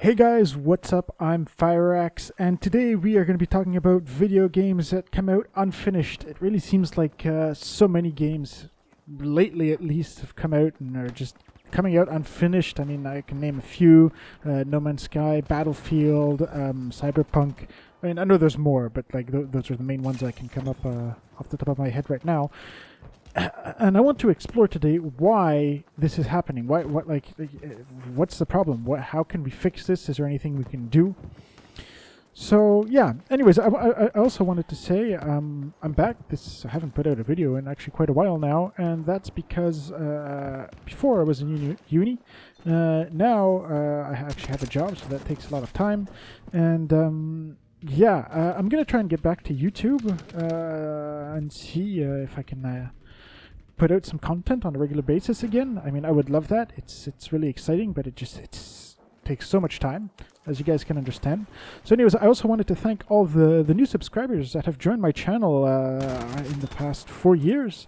Hey guys, what's up? I'm Firax, and today we are going to be talking about video games that come out unfinished. It really seems like so many games, lately at least, have come out and are just coming out unfinished. I mean, I can name a few: No Man's Sky, Battlefield, Cyberpunk. I mean, I know there's more, but like those are the main ones I can come up off the top of my head right now. And I want to explore today why this is happening. What's the problem? How can we fix this? Is there anything we can do? So yeah. Anyways, I also wanted to say I'm back. I haven't put out a video in actually quite a while now, and that's because before I was in uni. Now I actually have a job, so that takes a lot of time, and I'm gonna try and get back to YouTube and see if I can. Put out some content on a regular basis again. I mean, I would love that. It's really exciting, but it takes so much time, as you guys can understand. So anyways, I also wanted to thank all the new subscribers that have joined my channel in the past 4 years.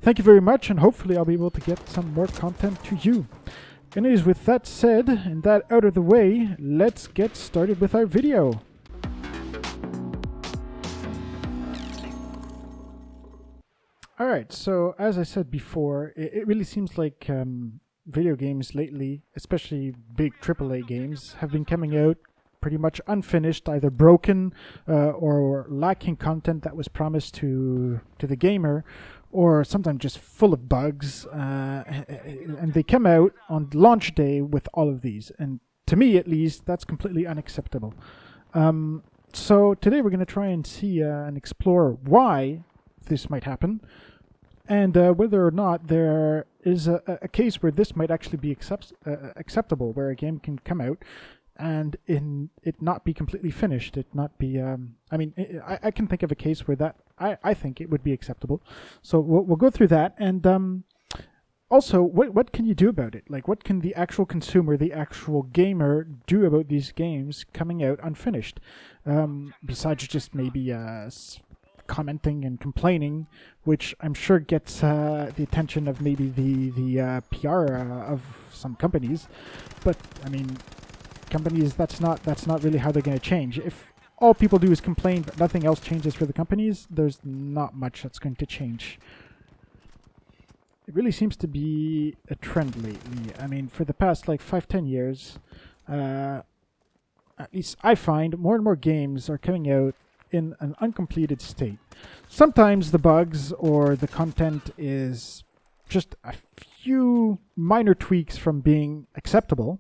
Thank you very much, and hopefully I'll be able to get some more content to you. Anyways, with that said, and that out of the way, let's get started with our video. Alright, so as I said before, it really seems like video games lately, especially big AAA games, have been coming out pretty much unfinished, either broken or lacking content that was promised to the gamer, or sometimes just full of bugs, and they come out on launch day with all of these, and to me at least, that's completely unacceptable. So today we're going to try and see and explore why this might happen, and whether or not there is a case where this might actually be acceptable, where a game can come out and it not be completely finished, it not be I can think of a case where that I think it would be acceptable. So we'll go through that, and also what can you do about it? Like, what can the actual consumer, the actual gamer, do about these games coming out unfinished, besides just maybe commenting and complaining, which I'm sure gets the attention of maybe the PR of some companies. But I mean, companies, that's not really how they're going to change. If all people do is complain but nothing else changes for the companies, there's not much that's going to change. It really seems to be a trend lately. I mean, for the past like 5-10 years, at least I find more and more games are coming out in an uncompleted state. Sometimes the bugs or the content is just a few minor tweaks from being acceptable,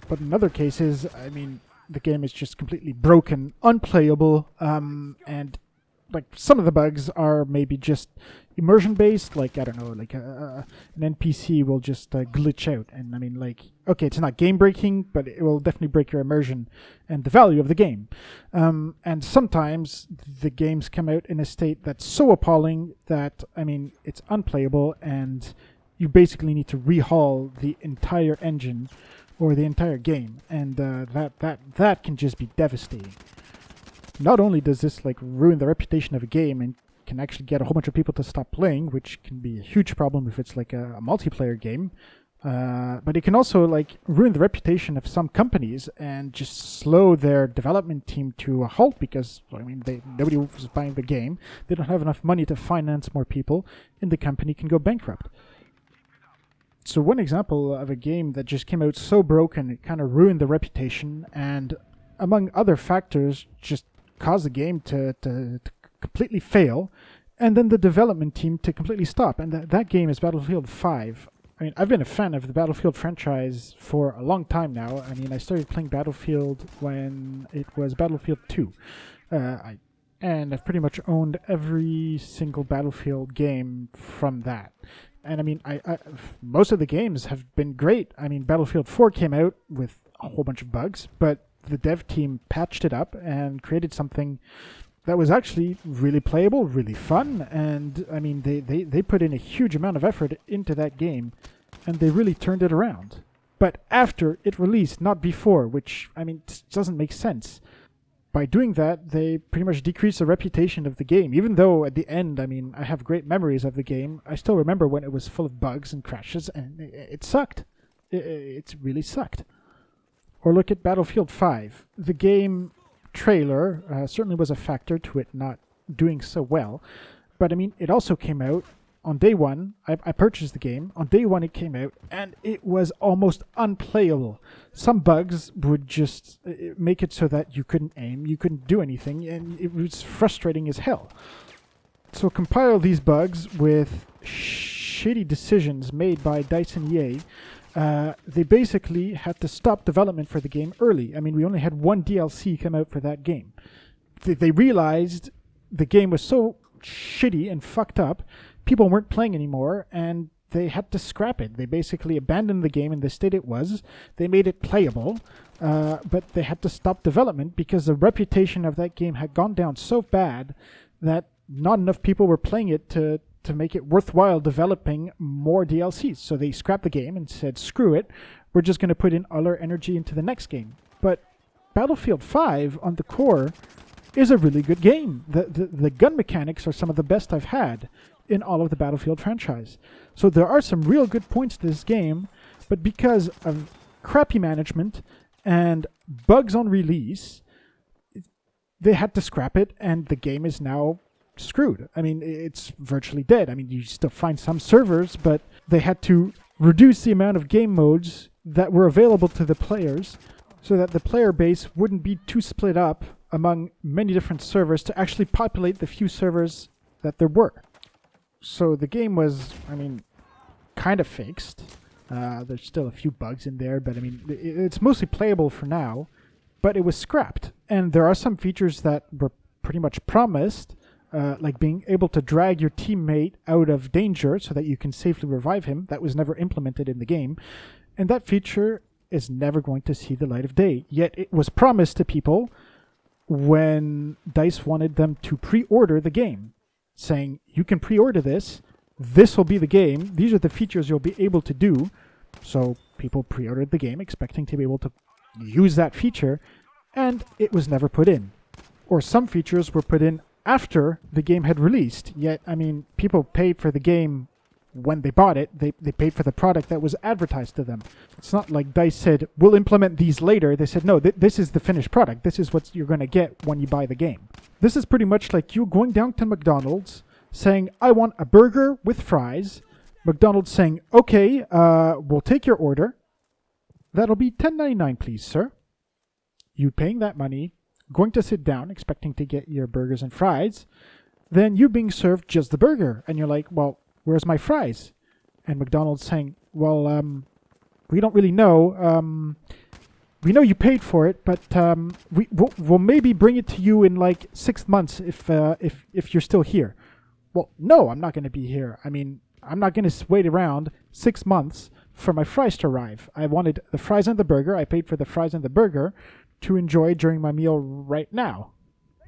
but in other cases, I mean, the game is just completely broken, unplayable, and like some of the bugs are maybe just immersion based, like I don't know, like an NPC will just glitch out, and I mean, like, okay, it's not game breaking, but it will definitely break your immersion and the value of the game. And sometimes the games come out in a state that's so appalling that, I mean, it's unplayable, and you basically need to rehaul the entire engine or the entire game, and that can just be devastating. Not only does this like ruin the reputation of a game and can actually get a whole bunch of people to stop playing, which can be a huge problem if it's like a multiplayer game, but it can also like ruin the reputation of some companies and just slow their development team to a halt, because I mean, nobody was buying the game, they don't have enough money to finance more people, and the company can go bankrupt. So one example of a game that just came out so broken it kind of ruined the reputation, and among other factors just caused the game to completely fail, and then the development team to completely stop. And that game is Battlefield 5. I mean, I've been a fan of the Battlefield franchise for a long time now. I mean, I started playing Battlefield when it was Battlefield 2. And I've pretty much owned every single Battlefield game from that. And I mean, most of the games have been great. I mean, Battlefield 4 came out with a whole bunch of bugs, but the dev team patched it up and created something that was actually really playable, really fun, and I mean, they put in a huge amount of effort into that game, and they really turned it around. But after it released, not before, which, I mean, doesn't make sense. By doing that, they pretty much decreased the reputation of the game, even though at the end, I mean, I have great memories of the game. I still remember when it was full of bugs and crashes, and it sucked. It really sucked. Or look at Battlefield 5. The game trailer certainly was a factor to it not doing so well. But I mean, it also came out on day one. I purchased the game. On day one it came out, and it was almost unplayable. Some bugs would just make it so that you couldn't aim, you couldn't do anything, and it was frustrating as hell. So compile these bugs with shitty decisions made by DICE and EA. They basically had to stop development for the game early. I mean, we only had one DLC come out for that game. They realized the game was so shitty and fucked up, people weren't playing anymore, and they had to scrap it. They basically abandoned the game in the state it was. They made it playable, but they had to stop development because the reputation of that game had gone down so bad that not enough people were playing it to make it worthwhile developing more DLCs. So they scrapped the game and said, screw it, we're just going to put in all our energy into the next game. But Battlefield 5 on the core is a really good game. The gun mechanics are some of the best I've had in all of the Battlefield franchise. So there are some real good points to this game, but because of crappy management and bugs on release, they had to scrap it, and the game is now screwed. I mean, it's virtually dead. I mean, you still find some servers, but they had to reduce the amount of game modes that were available to the players so that the player base wouldn't be too split up among many different servers to actually populate the few servers that there were. So the game was, I mean, kind of fixed. There's still a few bugs in there, but I mean, it's mostly playable for now, but it was scrapped. And there are some features that were pretty much promised, like being able to drag your teammate out of danger so that you can safely revive him. That was never implemented in the game. And that feature is never going to see the light of day. Yet it was promised to people when DICE wanted them to pre-order the game, saying, you can pre-order this, this will be the game, these are the features you'll be able to do. So people pre-ordered the game expecting to be able to use that feature, and it was never put in. Or some features were put in after the game had released, yet, I mean, people paid for the game when they bought it. They paid for the product that was advertised to them. It's not like DICE said, we'll implement these later. They said, no, this is the finished product. This is what you're going to get when you buy the game. This is pretty much like you going down to McDonald's, saying, I want a burger with fries. McDonald's saying, okay, we'll take your order. That'll be $10.99, please, sir. You paying that money, going to sit down, expecting to get your burgers and fries, then you being served just the burger. And you're like, well, where's my fries? And McDonald's saying, well, we don't really know. We know you paid for it, but we'll maybe bring it to you in like 6 months if you're still here. Well, no, I'm not going to be here. I mean, I'm not going to wait around 6 months for my fries to arrive. I wanted the fries and the burger. I paid for the fries and the burger to enjoy during my meal right now.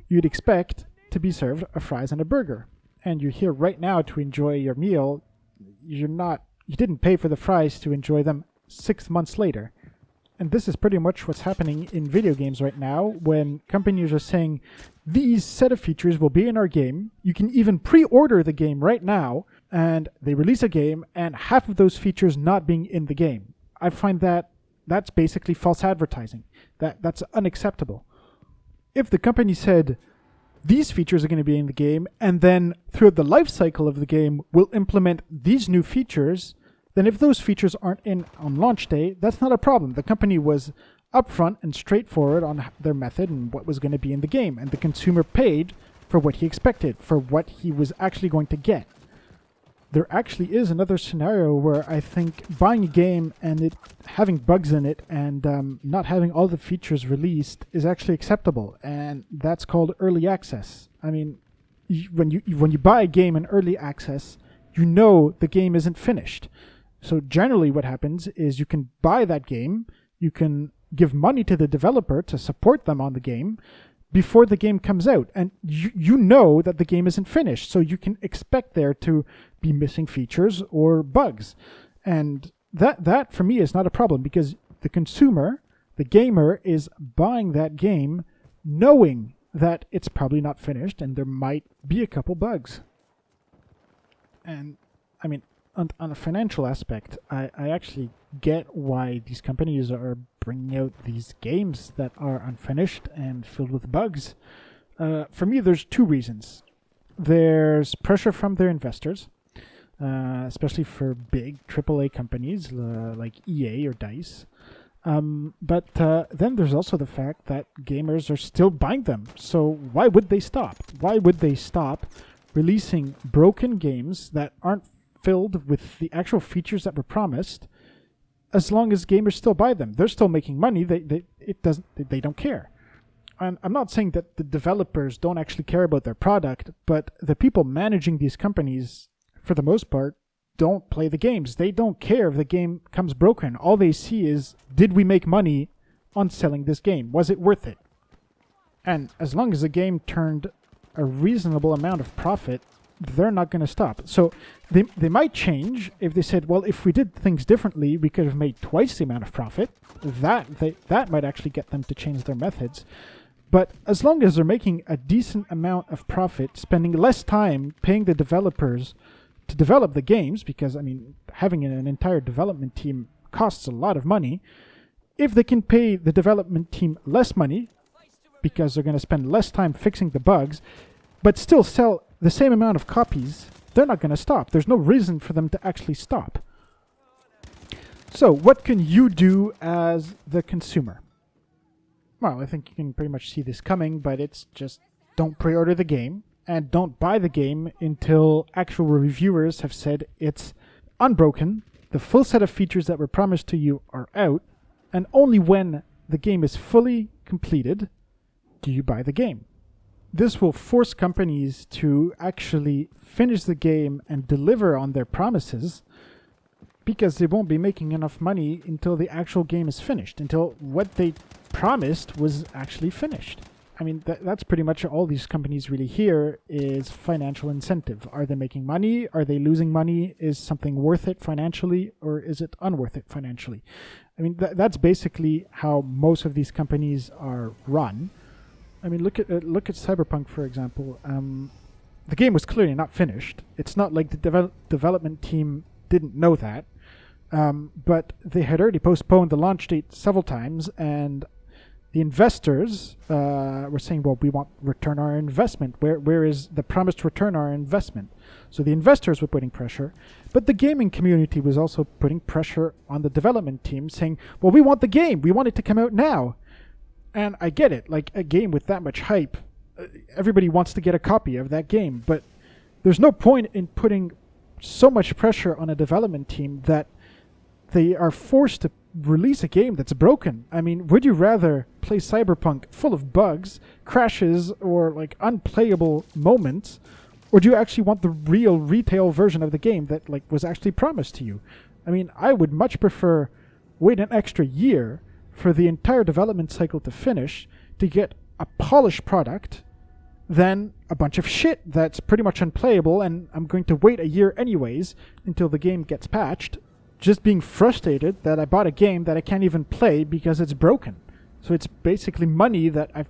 You'd expect to be served a fries and a burger. And you're here right now to enjoy your meal. You didn't pay for the fries to enjoy them 6 months later. And this is pretty much what's happening in video games right now, when companies are saying, these set of features will be in our game. You can even pre-order the game right now, and they release a game, and half of those features not being in the game. I find that's basically false advertising. That's unacceptable. If the company said, these features are going to be in the game, and then throughout the life cycle of the game, we'll implement these new features, then if those features aren't in on launch day, that's not a problem. The company was upfront and straightforward on their method and what was going to be in the game, and the consumer paid for what he expected, for what he was actually going to get. There actually is another scenario where I think buying a game and it having bugs in it and not having all the features released is actually acceptable, and that's called early access. I mean, when you buy a game in early access, you know the game isn't finished. So generally what happens is you can buy that game, you can give money to the developer to support them on the game before the game comes out. And you know that the game isn't finished, so you can expect there to be missing features or bugs. And that for me is not a problem, because the consumer, the gamer, is buying that game knowing that it's probably not finished and there might be a couple bugs. And I mean, on a financial aspect, I actually get why these companies are bringing out these games that are unfinished and filled with bugs. For me, there's two reasons. There's pressure from their investors, especially for big AAA companies like EA or DICE. But then there's also the fact that gamers are still buying them. So why would they stop? Why would they stop releasing broken games that aren't filled with the actual features that were promised, as long as gamers still buy them? They're still making money. They don't care. And I'm not saying that the developers don't actually care about their product, but the people managing these companies, for the most part, don't play the games. They don't care if the game comes broken. All they see is, did we make money on selling this game? Was it worth it? And as long as the game turned a reasonable amount of profit, they're not going to stop. So they might change if they said, well, if we did things differently, we could have made twice the amount of profit. That might actually get them to change their methods. But as long as they're making a decent amount of profit, spending less time paying the developers to develop the games, because, I mean, having an entire development team costs a lot of money. If they can pay the development team less money, because they're going to spend less time fixing the bugs, but still sell the same amount of copies, they're not going to stop. There's no reason for them to actually stop. So, what can you do as the consumer? Well, I think you can pretty much see this coming, but it's just don't pre-order the game and don't buy the game until actual reviewers have said it's unbroken, the full set of features that were promised to you are out, and only when the game is fully completed do you buy the game. This will force companies to actually finish the game and deliver on their promises, because they won't be making enough money until the actual game is finished, until what they promised was actually finished. I mean, that's pretty much all these companies really hear is financial incentive. Are they making money? Are they losing money? Is something worth it financially, or is it unworth it financially? I mean, that's basically how most of these companies are run. I mean, look at Cyberpunk, for example. The game was clearly not finished. It's not like the development team didn't know that. But they had already postponed the launch date several times, and the investors were saying, well, we want return on our investment. Where is the promised return on our investment? So the investors were putting pressure, but the gaming community was also putting pressure on the development team, saying, well, we want the game. We want it to come out now. And I get it. Like, a game with that much hype, everybody wants to get a copy of that game. But there's no point in putting so much pressure on a development team that they are forced to release a game that's broken. I mean, would you rather play Cyberpunk full of bugs, crashes, or like unplayable moments, or do you actually want the real retail version of the game that like was actually promised to you? I mean, I would much prefer wait an extra year for the entire development cycle to finish to get a polished product than a bunch of shit that's pretty much unplayable, and I'm going to wait a year anyways until the game gets patched, just being frustrated that I bought a game that I can't even play because it's broken. So it's basically money that I've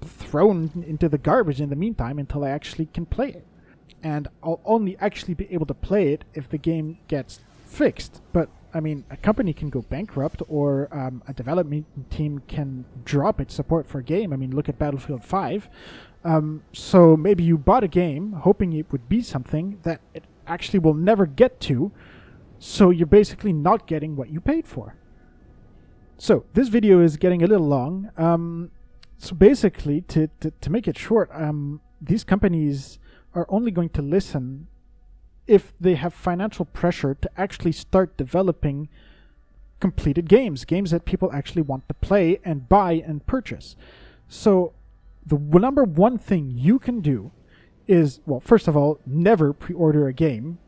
thrown into the garbage in the meantime until I actually can play it. And I'll only actually be able to play it if the game gets fixed. But, I mean, a company can go bankrupt, or a development team can drop its support for a game. I mean, look at Battlefield 5. So maybe you bought a game hoping it would be something that it actually will never get to, so you're basically not getting what you paid for. So this video is getting a little long. So basically, to make it short, these companies are only going to listen if they have financial pressure to actually start developing completed games that people actually want to play and buy and purchase. So the number one thing you can do is, well, first of all, never pre-order a game.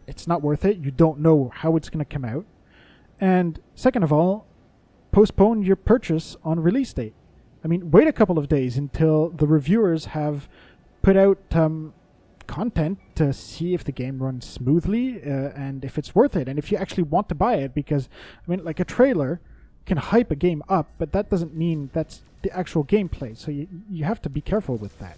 It's not worth it. You don't know how it's going to come out. And second of all, postpone your purchase on release date. I mean, wait a couple of days until the reviewers have put out content to see if the game runs smoothly and if it's worth it, and if you actually want to buy it. Because, I mean, like, a trailer can hype a game up, but that doesn't mean that's the actual gameplay. So you have to be careful with that.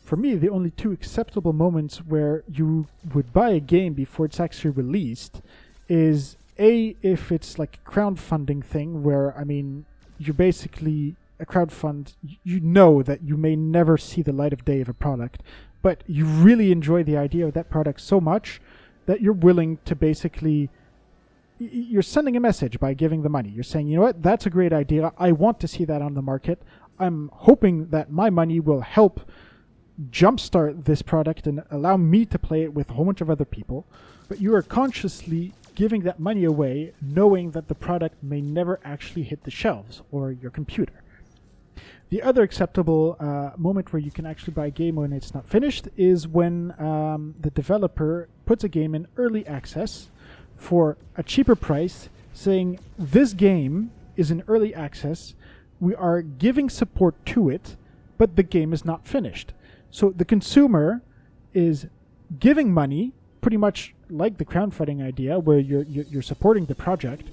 For me, the only two acceptable moments where you would buy a game before it's actually released is if it's like a crowdfunding thing where, I mean, you're basically a crowdfund, you know that you may never see the light of day of a product, but you really enjoy the idea of that product so much that you're willing to basically, you're sending a message by giving the money. You're saying, you know what, that's a great idea. I want to see that on the market. I'm hoping that my money will help jumpstart this product and allow me to play it with a whole bunch of other people. But you are consciously giving that money away, knowing that the product may never actually hit the shelves or your computer. The other acceptable moment where you can actually buy a game when it's not finished is when the developer puts a game in early access for a cheaper price, saying this game is in early access, we are giving support to it, but the game is not finished. So the consumer is giving money, pretty much like the crowdfunding idea, where you're supporting the project,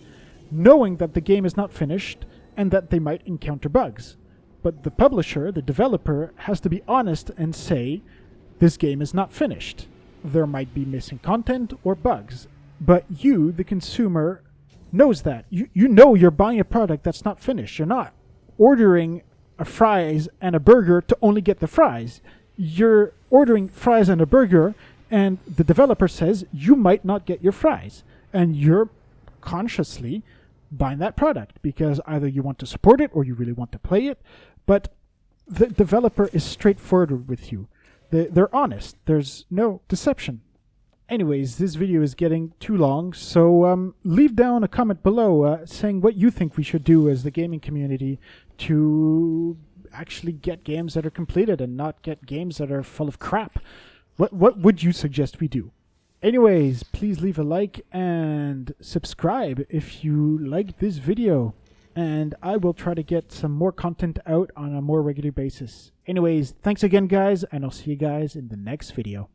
knowing that the game is not finished and that they might encounter bugs. But the publisher, the developer, has to be honest and say, this game is not finished. There might be missing content or bugs. But you, the consumer, knows that. You know you're buying a product that's not finished. You're not ordering a fries and a burger to only get the fries. You're ordering fries and a burger, and the developer says you might not get your fries. And you're consciously buying that product because either you want to support it or you really want to play it. But the developer is straightforward with you. They're honest. There's no deception. Anyways, this video is getting too long, so leave down a comment below saying what you think we should do as the gaming community to actually get games that are completed and not get games that are full of crap. What would you suggest we do? Anyways, please leave a like and subscribe if you liked this video. And I will try to get some more content out on a more regular basis. Anyways, thanks again, guys, and I'll see you guys in the next video.